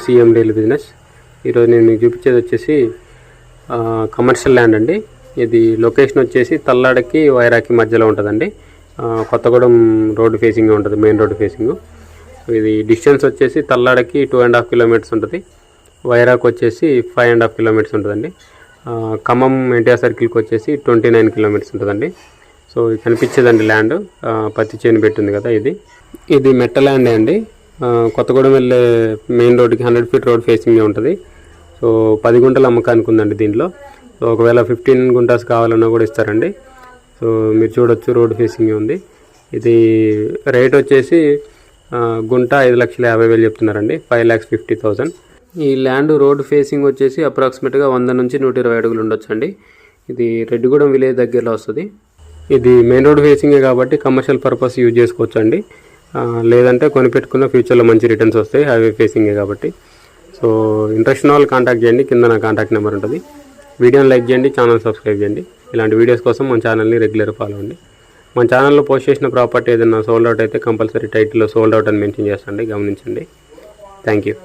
CM daily business. ఈరోజు నేను మీకు చూపించేది వచ్చేసి కమర్షియల్ ల్యాండ్ అండి. ఇది లొకేషన్ వచ్చేసి తల్లాడకి వైరాకి మధ్యలో ఉంటుందండి. కొత్తగూడెం రోడ్డు ఫేసింగ్ ఉంటుంది, మెయిన్ రోడ్డు ఫేసింగ్. ఇది డిస్టెన్స్ వచ్చేసి తల్లాడకి 2.5 కిలోమీటర్స్ ఉంటుంది, వైరాకి వచ్చేసి 5.5 కిలోమీటర్స్ ఉంటుందండి. ఖమ్మం ఎన్టీఆర్ సర్కిల్కి వచ్చేసి 29 కిలోమీటర్స్ ఉంటుందండి. సో కనిపించేదండి ల్యాండ్, పత్తి చేను పెట్టింది కదా. ఇది మెట్ట ల్యాండే అండి. కొత్తగూడెం వెళ్ళే మెయిన్ రోడ్డుకి 100 ఫీట్ రోడ్ ఫేసింగ్ ఉంటుంది. సో 10 గుంటలు అమ్మకానికి ఉందండి దీంట్లో. సో ఒకవేళ 15 గుంటాస్ కావాలన్నా కూడా ఇస్తారండి. సో మీరు చూడొచ్చు, రోడ్ ఫేసింగ్ ఉంది. ఇది రేట్ వచ్చేసి గుంట 5,50,000 చెప్తున్నారండి, 5,50,000. ఈ ల్యాండ్ రోడ్ ఫేసింగ్ వచ్చేసి అప్రాక్సిమేట్గా 100 నుంచి 120 అడుగులు ఉండొచ్చు అండి. ఇది రెడ్డిగూడెం విలేజ్ దగ్గరలో వస్తుంది. ఇది మెయిన్ రోడ్ ఫేసింగే కాబట్టి కమర్షియల్ పర్పస్ యూజ్ చేసుకోవచ్చు అండి. లేదంటే కొనిపెట్టుకున్న ఫ్యూచర్లో మంచి రిటర్న్స్ వస్తాయి, హైవే ఫేసింగే కాబట్టి. సో ఇంట్రెస్ట్ ఉన్న వాళ్ళు కాంటాక్ట్ చేయండి, కింద నా కాంటాక్ట్ నెంబర్ ఉంటుంది. వీడియోని లైక్ చేయండి, ఛానల్ సబ్స్క్రైబ్ చేయండి. ఇలాంటి వీడియోస్ కోసం మన ఛానల్ని రెగ్యులర్ ఫాలో అవ్వండి. మన ఛానల్లో పోస్ట్ చేసిన ప్రాపర్టీ ఏదైనా సోల్డ్ అవుట్ అయితే కంపల్సరీ టైటిల్లో సోల్డ్ అవుట్ అని మెన్షన్ చేస్తాండి, గమనించండి. Thank you.